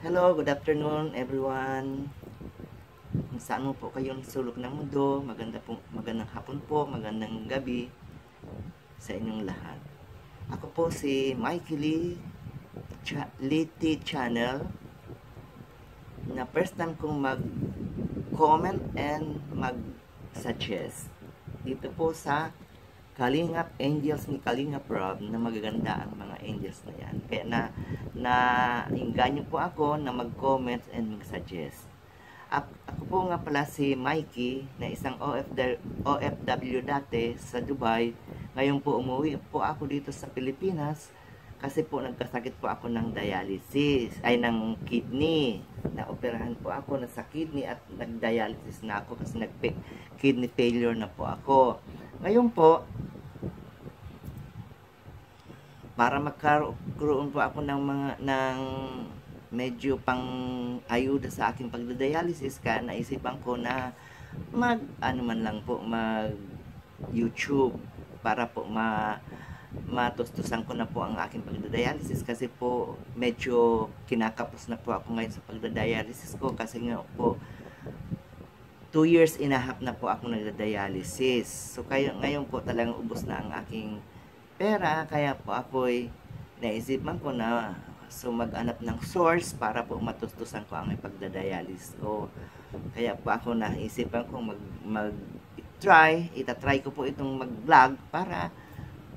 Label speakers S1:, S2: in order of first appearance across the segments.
S1: Hello, good afternoon everyone. Kung saan mo po kayong sulok ng mundo, magandang hapon po, magandang gabi sa inyong lahat. Ako po si Mikey Lee, Lee Channel, na first time kong mag-comment and mag-suggest dito po sa Kalingap Angels ni Kalingap Rob, na magaganda ang mga angels na yan. Kaya inganyo po ako na mag-comment and mag-suggest. Ako po nga pala si Mikey, na isang OFW dati sa Dubai. Ngayon po umuwi po ako dito sa Pilipinas kasi po nagkasakit po ako ng dialysis, ay ng kidney. Naoperahan po ako na sa kidney at nag-dialysis na ako kasi kidney failure na po ako. Ngayon po, para magkaroon po ako ng medyo pang ayuda sa aking pagdadialysis, kaya naisipan ko na mag YouTube para po matustusan ko na po ang aking pagdadialysis, kasi po medyo kinakapos na po ako ngayon sa pagdadialysis ko, kasi nga po 2 years and a half na po ako nagda-dialysis. So ngayon po talagang ubos na ang aking pera, kaya po ako'y naisipan ko na mag-anap ng source para po matustusan ko ang pagda-dialysis ko. Kaya po ako naisipan ko itatry ko po itong mag-vlog para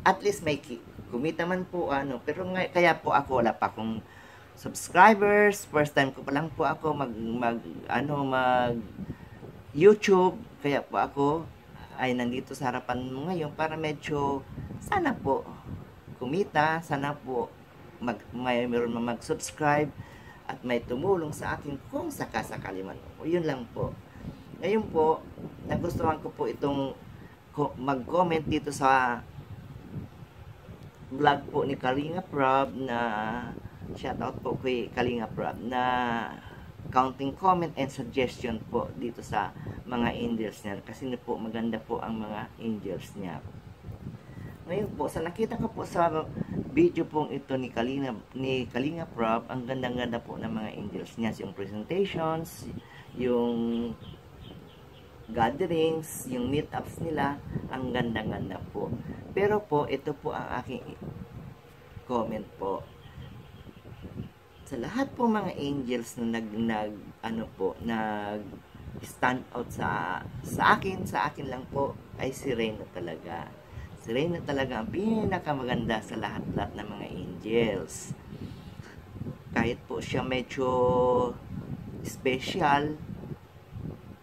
S1: at least may kumita man po pero kaya po ako wala pa akong subscribers, first time ko pa lang po ako mag YouTube, kaya po ako ay nandito sa harapan mo ngayon para medyo sana po kumita, sana po mayroon mag-subscribe at may tumulong sa akin kung sakasakali man. Yun lang po. Ngayon po, nagustuhan ko po itong mag-comment dito sa vlog po ni Kalingap Rob, na shoutout po kay Kalingap Rob, na counting comment and suggestion po dito sa mga angels niya, kasi po maganda po ang mga angels niya. Ngayon po, sa nakita ko po sa video pong ito ni Kalingap Rob, ang ganda-ganda po ng mga angels niya, yung presentations, yung gatherings, yung meetups nila, ang ganda-ganda po. Pero po, ito po ang aking comment po. Sa lahat po mga angels na nag stand out sa akin lang po, ay si Reyna talaga. Si Reyna talaga ang pinakamaganda sa lahat-lahat ng mga angels. Kahit po siya medyo special,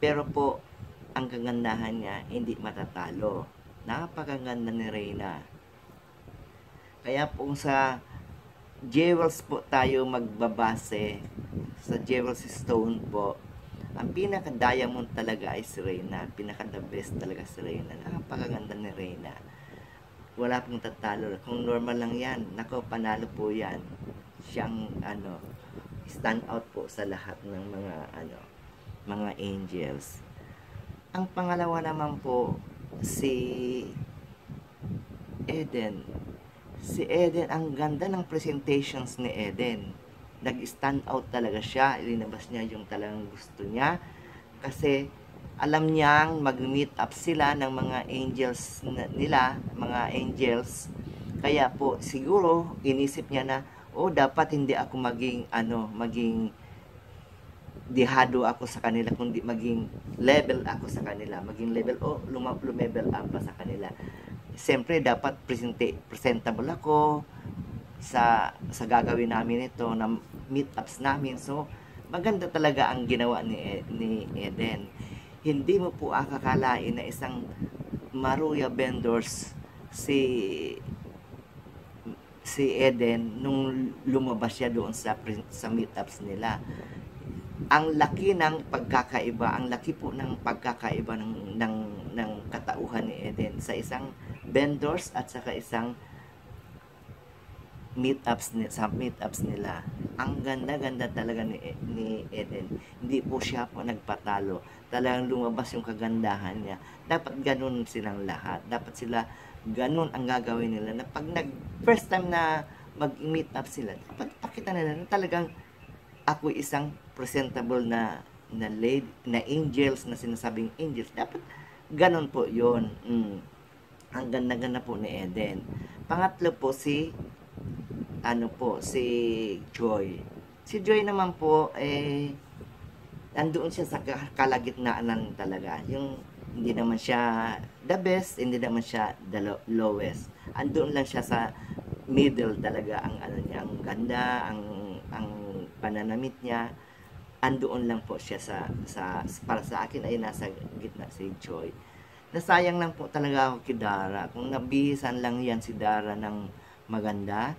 S1: pero po ang kagandahan niya hindi matatalo. Napakaganda ni Reyna. Kaya po sa jewels po tayo magbabase, sa jewels stone po, ang pinaka-diamond talaga ay si Reyna. Pinaka-the best talaga si Reyna. Napakaganda ni Reyna. Wala pong tatalo. Kung normal lang yan, nako, panalo po yan. Siyang stand out po sa lahat ng mga angels. Ang pangalawa naman po, si Eden. Si Eden, ang ganda ng presentations ni Eden. Nag-stand out talaga siya. Ilinabas niya yung talagang gusto niya. Kasi alam niyang mag-meet up sila ng mga angels nila, mga angels. Kaya po siguro inisip niya na, dapat hindi ako maging dihado ako sa kanila, kundi maging level ako sa kanila. Maging level lumevel up pa sa kanila. Siyempre dapat presentable ako sa gagawin namin ito na meetups namin. So maganda talaga ang ginawa ni Eden. Hindi mo po akakalain na isang Maruya vendors si Eden nung lumabas siya doon sa meetups nila. Ang laki ng pagkakaiba, ang laki po ng pagkakaiba ng katauhan ni Eden sa isang vendors at saka isang meetups nila. Ang ganda-ganda talaga ni Eden. Hindi po siya po nagpatalo. Talagang lumabas yung kagandahan niya. Dapat ganun silang lahat. Dapat sila ganun ang gagawin nila. Na pag first time na mag-meet up sila, dapat pakita nila na talagang ako isang presentable na lady, na angels, na sinasabing angels, dapat ganon po yon. Ang ganda-ganda po ni Eden. Pangatlo po si si Joy. Si Joy naman po nandoon siya sa kalagitnaan talaga. Yung hindi naman siya the best, hindi naman siya the lowest. Andoon lang siya sa middle talaga. Ang niya, ang ganda, ang pananamit niya. Andoon lang po siya para sa akin ay nasa gitna si Joy. Nasayang lang po talaga ako kay Dara. Kung nabihisan lang yan si Dara ng maganda,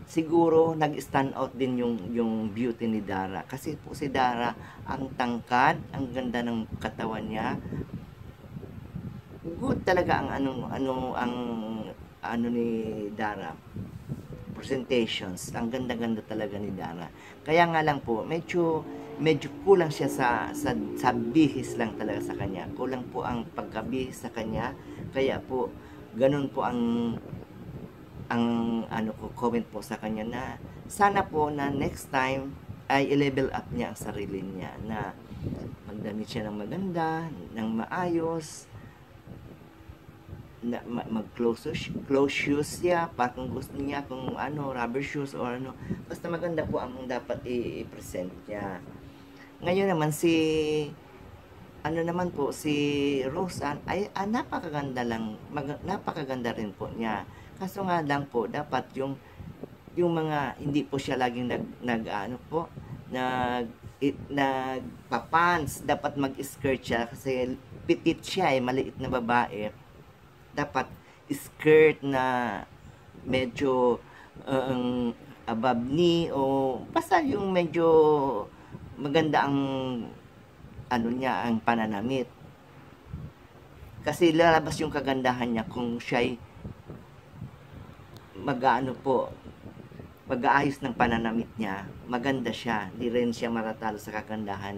S1: siguro nag-stand out din yung beauty ni Dara. Kasi po si Dara, ang tangkad, ang ganda ng katawan niya. Good talaga ang ni Dara. Presentations, ang ganda-ganda talaga ni Dara. Kaya nga lang po, medyo kulang siya sa bihis lang talaga sa kanya. Kulang po ang pagkabihis sa kanya. Kaya po, ganun po ang comment po sa kanya na sana po na next time ay i-level up niya ang sarili niya, na magdamit siya ng maganda, ng maayos, na mag-close shoes siya, pa kung gusto niya, kung rubber shoes or basta maganda po ang dapat i-present niya. Ngayon naman si Roseanne ay napakaganda rin po niya. Kaso nga lang po, dapat yung mga hindi po siya laging nagpapants, dapat mag-skirt siya kasi petite siya, maliit na babae. Dapat skirt na medyo above knee, o basta yung medyo maganda ang ang pananamit. Kasi lalabas yung kagandahan niya kung siya'y mag-aayos ng pananamit niya, maganda siya. Di rin siya maratalo sa kagandahan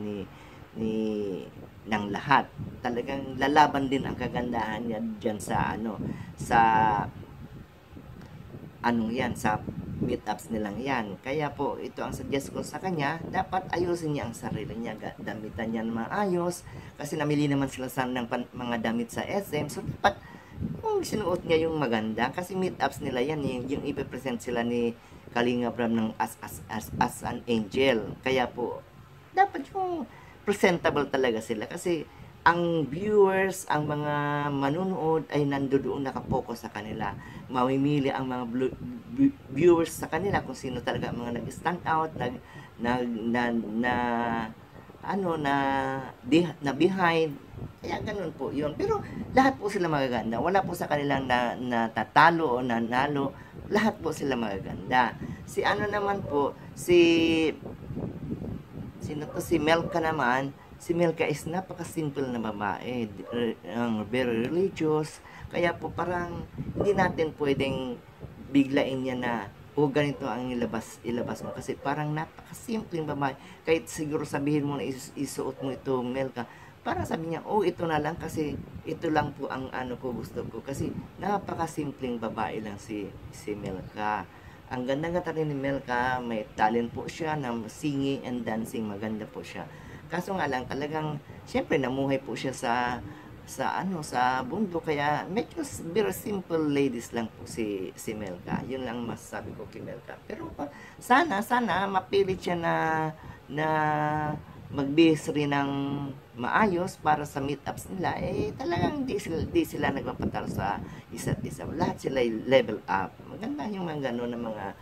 S1: ng lahat. Talagang lalaban din ang kagandahan niya diyan sa sa meetups nilang yan. Kaya po, ito ang suggest ko sa kanya, dapat ayusin niya ang sarili niya, damitan niya ng maayos, kasi namili naman sila ng mga damit sa SM, so dapat kung sinuot niya yung maganda, kasi meetups nila yan, yung ipipresent sila ni Kalinga Prab ng as an angel. Kaya po, dapat yung presentable talaga sila, kasi ang viewers, ang mga manunood ay nandoon nakapokus sa kanila. Mamimili ang mga viewers sa kanila kung sino talaga ang mga nag-stand out, na behind. Kaya ganun po yun. Pero lahat po sila magaganda. Wala po sa kanilang natatalo o nanalo. Lahat po sila magaganda. Si Melka naman. Si Melka is napaka-simple na babae, very religious, kaya po parang hindi natin pwedeng biglain niya na ganito ang ilabas mo, kasi parang napaka-simpleng babae. Kahit siguro sabihin mo na isuot mo ito, Melka, parang sabi niya, ito na lang, kasi ito lang po ang gusto ko, kasi napaka-simpleng babae lang si Melka. Ang ganda-ganda rin ni Melka, may talent po siya na singing and dancing, maganda po siya. Kaso nga lang, talagang, syempre, namuhay po siya sa bundok, kaya medyo very simple ladies lang po si Melka. Yun lang masasabi ko kay Melka. Pero sana mapilit siya na magbihis rin ng maayos para sa meetups nila. Talagang di sila nagpapatalo sa isa't isa. Lahat sila level up. Maganda yung mga gano'n na mga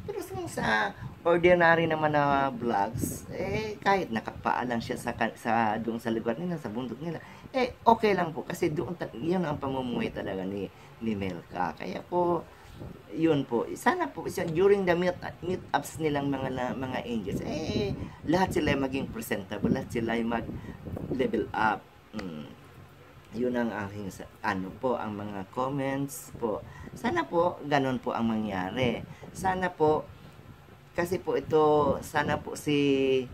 S1: Pero sa ordinary naman na vlogs, kahit nakapaalang siya doon sa lugar nila, sa bundok nila, okay lang po, kasi doon yun ang pamumuhay talaga ni Melka. Kaya po, yun po, sana po during the meetups nilang mga angels, lahat sila maging presentable, lahat sila mag level up. Yun ang aking ang mga comments po. Sana po ganun po ang mangyari. Sana po, kasi po sana po si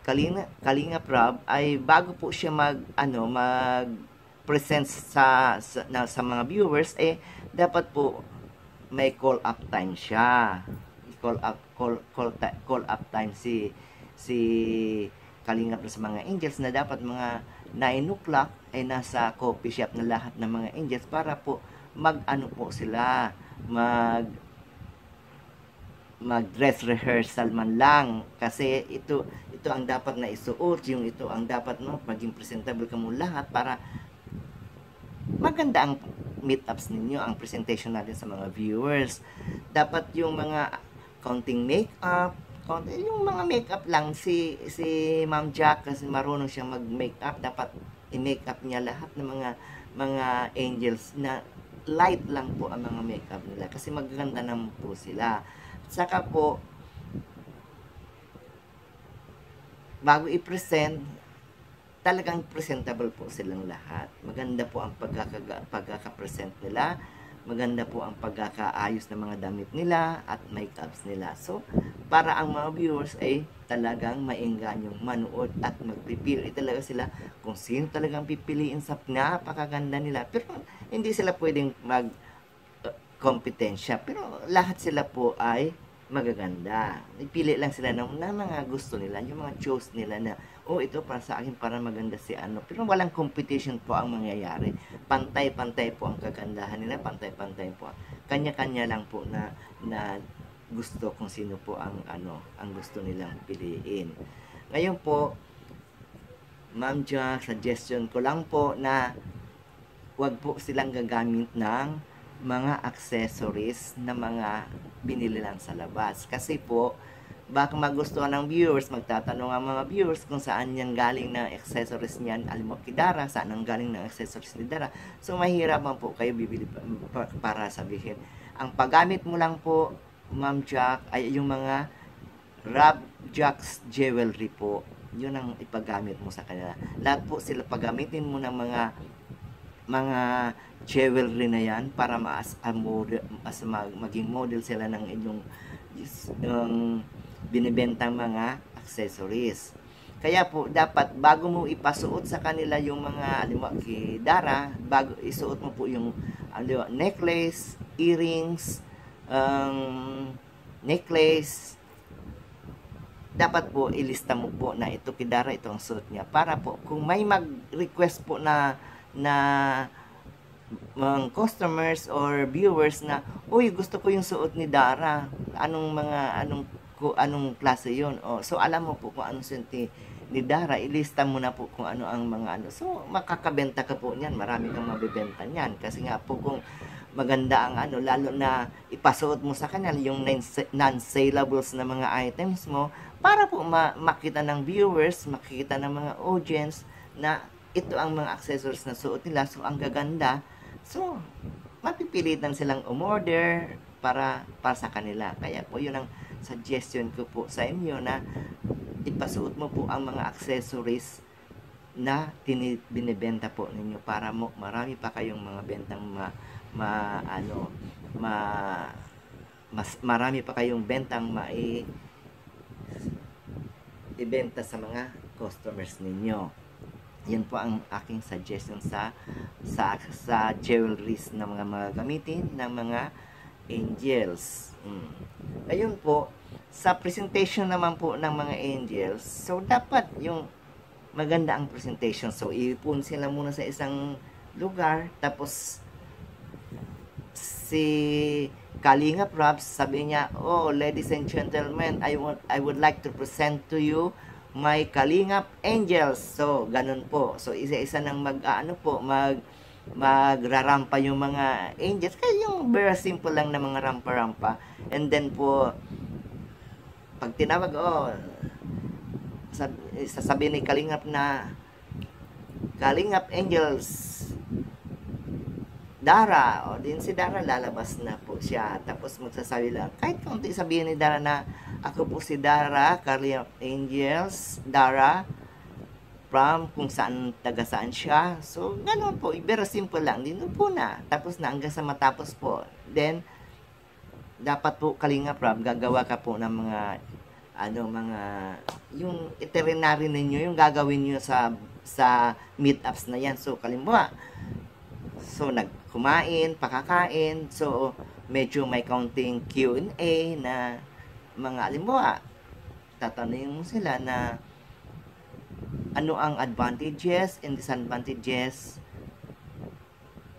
S1: Kalinga Prab ay bago po siya mag-present sa mga viewers, dapat po may call up time siya. call up time si Kalingap sa mga angels na dapat mga 9 o'clock ay nasa coffee shop na lahat ng mga angels para po mag-ano po sila, mag-dress rehearsal man lang kasi ito ang dapat na isuot, yung ito ang dapat maging presentable kamo lahat para maganda ang meetups ninyo, ang presentation natin sa mga viewers. Dapat yung mga counting makeup, yung mga makeup lang si Ma'am Jack kasi marunong siyang mag-makeup, dapat i-makeup niya lahat ng mga angels na light lang po ang mga makeup nila kasi magaganda naman po sila. Saka po bago i-present, talagang presentable po silang lahat. Maganda po ang pagkaka-present nila. Maganda po ang pagkakaayos ng mga damit nila at makeups nila. So, para ang mga viewers ay talagang maenganyong manood at magpipili talaga sila kung sino talagang pipiliin sa napakaganda nila. Pero hindi sila pwedeng kompetensya. Pero lahat sila po ay magaganda. Ipili lang sila ng mga gusto nila, yung mga choice nila na, ito para sa akin, para maganda si ano. Pero walang competition po ang mangyayari. Pantay-pantay po ang kagandahan nila, pantay-pantay po. Kanya-kanya lang po na gusto kung sino po ang gusto nilang piliin. Ngayon po, Ma'am Jack, suggestion ko lang po na wag po silang gagamit ng mga accessories na mga binili lang sa labas. Kasi po, baka magustuhan ng viewers, magtatanong ang mga viewers kung saan yan galing na accessories niyan, alam mo, Dara, saan ang galing ng accessories ni Dara. So, mahirapan po kayo bibili para sabihin. Ang paggamit mo lang po, Ma'am Jack, ay yung mga Rob Jack's Jewelry po. Yun ang ipagamit mo sa kanila. Lahat po sila pagamitin mo ng mga jewelry na yan para maging model sila ng inyong binibentang mga accessories. Kaya po dapat bago mo ipasuot sa kanila yung mga kay Dara, bago isuot mo po yung necklace, earrings, necklace, dapat po ilista mo po na ito kay Dara, ito ang suot niya para po kung may mag-request po na mga customers or viewers na, gusto ko yung suot ni Dara, anong klase yon. So alam mo po kung anong suot ni Dara, ilista mo na po kung ano ang mga so makakabenta ka po niyan, marami kang mabibenta niyan kasi nga po kung maganda ang lalo na ipasuot mo sa kanila yung non-saleables na mga items mo para po makita ng viewers, makita ng mga audience na ito ang mga accessories na suot nila, so ang gaganda. So, mapipilitan silang umorder para sa kanila. Kaya po, yun ang suggestion ko po sa inyo na ipasuot mo po ang mga accessories na binibenta po ninyo para marami pa kayong mga bentang marami pa kayong bentang ibenta sa mga customers ninyo. Yan po ang aking suggestion sa jewelries na mga gamitin ng mga angels. Ayun po, sa presentation naman po ng mga angels, so dapat yung maganda ang presentation. So, iipon sila muna sa isang lugar, tapos si Kalingap Rob, sabi niya, ladies and gentlemen, I would like to present to you my Kalingap Angels. So, ganun po. So, isa-isa nang magrarampa yung mga angels. Kaya yung very simple lang na mga rampa-rampa. And then po, pag tinawag, sasabihin ni Kalingap na, Kalingap Angels Dara, din si Dara, lalabas na po siya. Tapos magsasabi lang, kahit kaunti sabihin ni Dara na, ako po si Dara, Kalingap Angels, Dara, from kung saan, taga saan siya. So, ganoon po, very simple lang, din po na. Tapos na, hanggang sa matapos po. Then, dapat po, Kalingap Rob, gagawa ka po ng mga, yung itinerary ninyo, yung gagawin nyo sa meetups na yan. So, kalimbawa, kumain, pakakain, so medyo may counting Q&A na alimbawa, tatanungin mo sila na ano ang advantages and disadvantages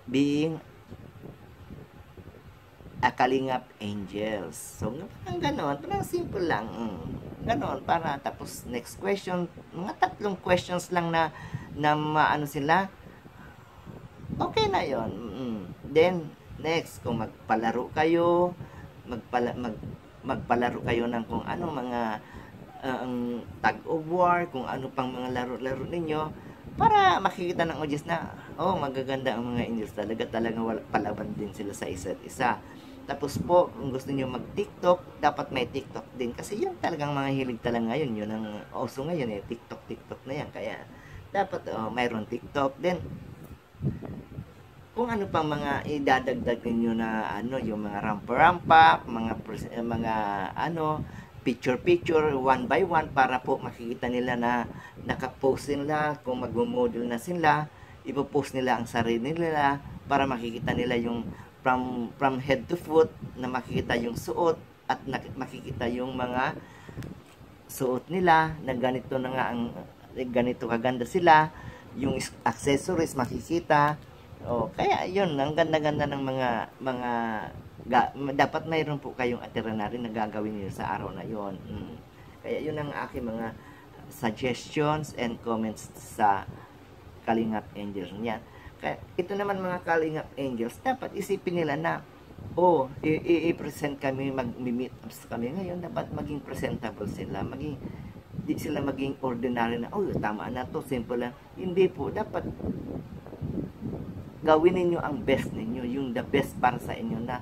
S1: being a Kalingap Angels. So, parang ganon, parang simple lang. Ganon, para tapos next question, mga 3 questions lang na maano sila, okay na yon. Then, next, kung magpalaro kayo, magpalaro kayo ng kung ano, mga tag of war, kung ano pang mga laro-laro ninyo, para makikita ng audience na, magaganda ang mga angels talagang palaban din sila sa isa't isa. Tapos po, kung gusto niyo mag-TikTok, dapat may TikTok din. Kasi yun talagang mga hilig talaga ngayon. Yun ang uso ngayon eh. TikTok na yan. Kaya, dapat mayroon TikTok. Then, kung ano pang mga idadagdag ninyo na yung mga rampa-rampa, mga picture-picture, one by one, para po makikita nila na nakapost nila, kung mag-model na sila, ipopost nila ang sarili nila, para makikita nila yung from head to foot, na makikita yung suot, at makikita yung mga suot nila, na ganito na nga ganito kaganda sila, yung accessories makikita. Kaya yun, ang ganda-ganda ng mga dapat mayroon po kayong itinerary na gagawin niyo sa araw na yon. Kaya yun ang aking mga suggestions and comments sa Kalingap Angels niyan. Kaya ito naman mga Kalingap Angels, dapat isipin nila na i-present kami, mag-meet ups kami ngayon, dapat maging presentable sila, di sila maging ordinary na, tama na to, simple lang. Hindi po, dapat gawin ninyo ang best ninyo, yung the best para sa inyo, na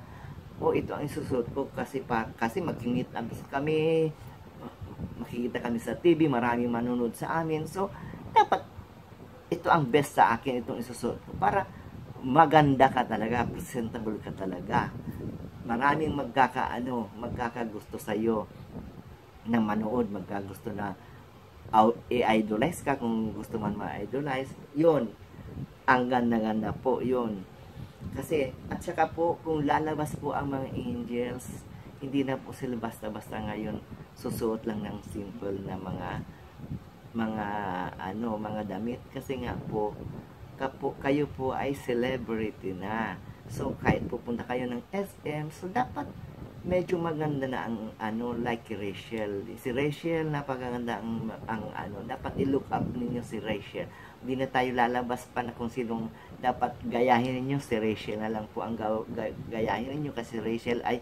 S1: ito ang isusuot ko kasi mag-meet ups kami, makikita kami sa TV, maraming manonood sa amin. So dapat ito ang best sa akin, itong isusuot ko, para maganda ka talaga, presentable ka talaga. Maraming magkakagusto sa iyo na manood, magkagusto na i-idolize ka kung gusto man ma-idolize. Yun, ang ganda-ganda po yun. Kasi, at saka po, kung lalabas po ang mga angels, hindi na po sila basta-basta ngayon susuot lang ng simple na mga damit. Kasi nga po, kayo po ay celebrity na. So, kahit pupunta kayo ng SM, so dapat medyo maganda na ang like Rachel. Si Rachel, napakaganda dapat i-look up ninyo si Rachel. Hindi na tayo lalabas pa na kung sinong dapat gayahin ninyo. Si Rachel na lang po ang gayahin ninyo, kasi Rachel ay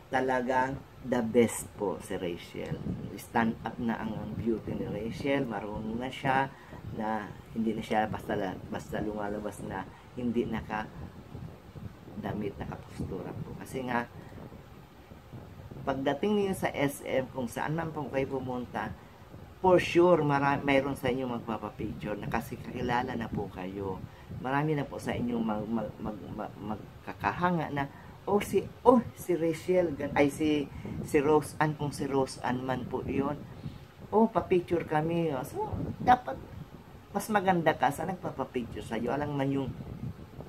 S1: talagang the best po. Si Rachel, stand up na ang beauty ni Rachel. Marunong na siya, na hindi na siya basta lumalabas na hindi damit, nakapostura po. Kasi nga, pagdating niyo sa SM, kung saan man po kayo pumunta, for sure, mayroon sa inyo magpapapicture na, kasi kakilala na po kayo. Marami na po sa inyo magkakahanga na, si Rachel, ay si Rose Ann, kung si Rose Ann man po yun, papicture kami. So, dapat mas maganda ka sa nagpapapicture sa'yo. Alang man yung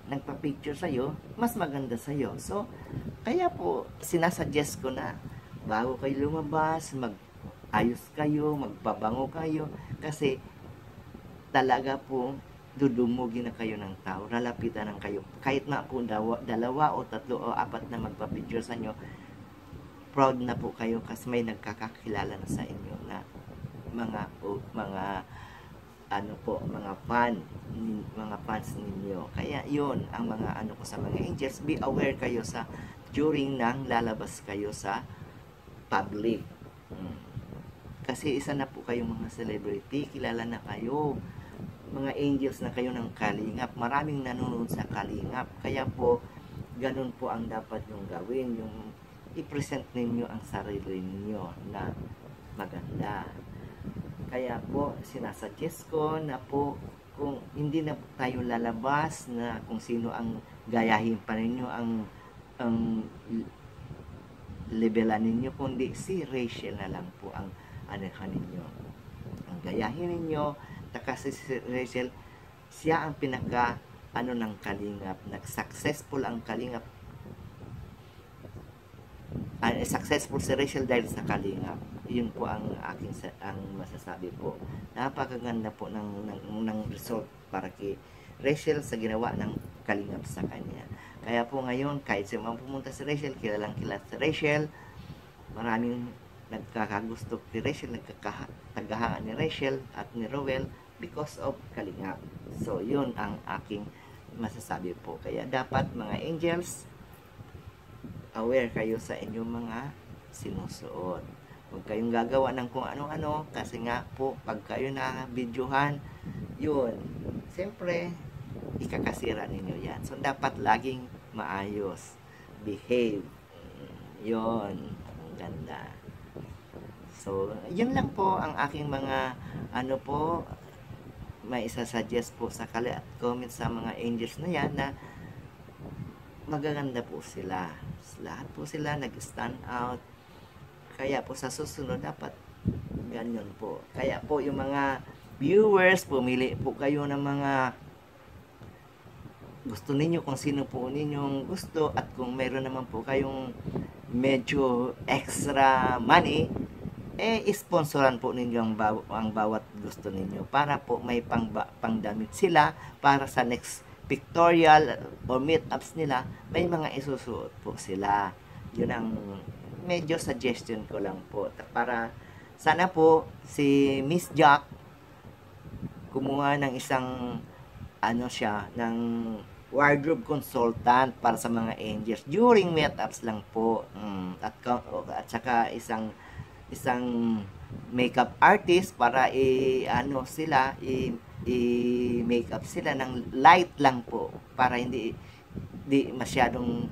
S1: nagpapicture sa'yo, mas maganda sa'yo. So, kaya po, sinasuggest ko na, bago kayo lumabas, mag-ayos kayo, magbabango kayo, kasi talaga po, dudumugin na kayo ng tao, lalapitan ng kayo. Kahit na po 2 o 3 o 4 na magpapicture sa inyo, proud na po kayo, kasi may nagkakakilala na sa inyo na mga fans ninyo. Kaya yun ang mga ko sa mga angels. Be aware kayo during nang lalabas kayo sa public. Kasi isa na po kayong mga celebrity, kilala na kayo, mga angels na kayo ng Kalingap, maraming nanonood sa Kalingap. Kaya po, ganun po ang dapat yung gawin, yung i-present ninyo ang sarili ninyo na maganda. Kaya po, sinasuggest ko na po, kung hindi na tayo lalabas na kung sino ang gayahin pa ninyo, ang levelan ninyo, kundi si Rachel na lang po ang ninyo, ang gayahin ninyo. Kasi si Rachel, siya ang pinaka ng Kalingap, nag-successful ang Kalingap successful si Rachel dahil sa Kalingap. Yun po ang ang masasabi po. Napakaganda po ng result para kay Rachel sa ginawa ng Kalingap sa kanya. Kaya po ngayon, kahit sino man pumunta si Rachel, kilalang kilala si Rachel, maraming nagkakagusto ni Rachel, nagkakatagahan ni Rachel at ni Rowell because of Kalingap. So, yun ang aking masasabi po. Kaya dapat mga angels, aware kayo sa inyong mga sinusuot. Huwag kayong gagawa ng kung ano-ano kasi nga po, pag kayo na videohan, yun, siyempre, ikakasira ninyo yan. So, dapat laging maayos. Behave. Yun. Ang ganda. So, yun lang po ang aking mga may isa-suggest po sa comment sa mga angels na yan na magaganda po sila. Lahat po sila nag-stand out. Kaya po sa susunod dapat ganyan po. Kaya po yung mga viewers, pumili po kayo ng mga gusto ninyo, kung sino po ninyong gusto, at kung meron naman po kayong medyo extra money, sponsoran po ninyo ang bawat gusto ninyo para po may pangdamit sila para sa next pictorial or meetups nila, may mga isusuot po sila. Yun ang medyo suggestion ko lang po. Para sana po si Miss Jack kumuha ng isang ng wardrobe consultant para sa mga angels during meetups lang po. At saka isang makeup artist para i-makeup sila ng light lang po para hindi masyadong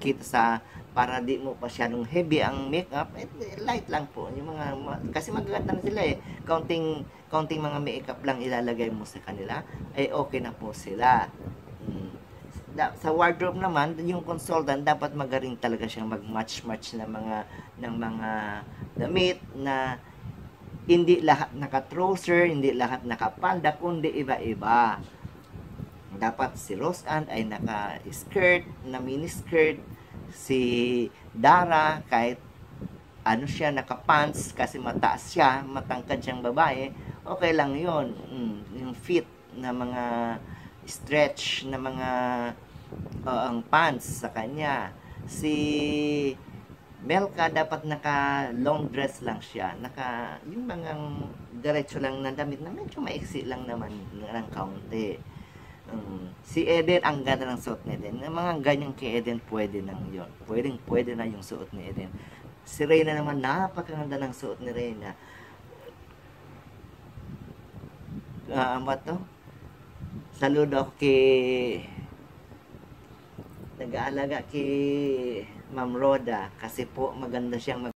S1: kita para di mo masyadong heavy ang makeup, light lang po yung mga kasi magaganda na sila counting mga makeup lang ilalagay mo sa kanila okay na po sila. Sa wardrobe naman, yung consultant dapat magaling talaga siyang mag-match ng mga damit na hindi lahat naka-trouser, hindi lahat naka-panda, kundi iba-iba. Dapat si Roseanne ay naka-skirt, na mini-skirt, si Dara kahit siya naka-pants kasi mataas siya, matangkad siyang babae, okay lang yun. Yung fit na mga stretch na mga ang pants sa kanya. Si Melka dapat naka long dress lang siya, yung mga diretso lang na damit na medyo maiksi lang naman ng kaunti. Si Eden, ang ganda ng suot ni Eden. Yung mga ganyang kay Eden, pwede nang yun. Pwede na yung suot ni Eden. Si Reyna naman, napakaganda ng suot ni Reyna. Saludo ako nag-aalaga kay Ma'am Roda kasi po maganda siyang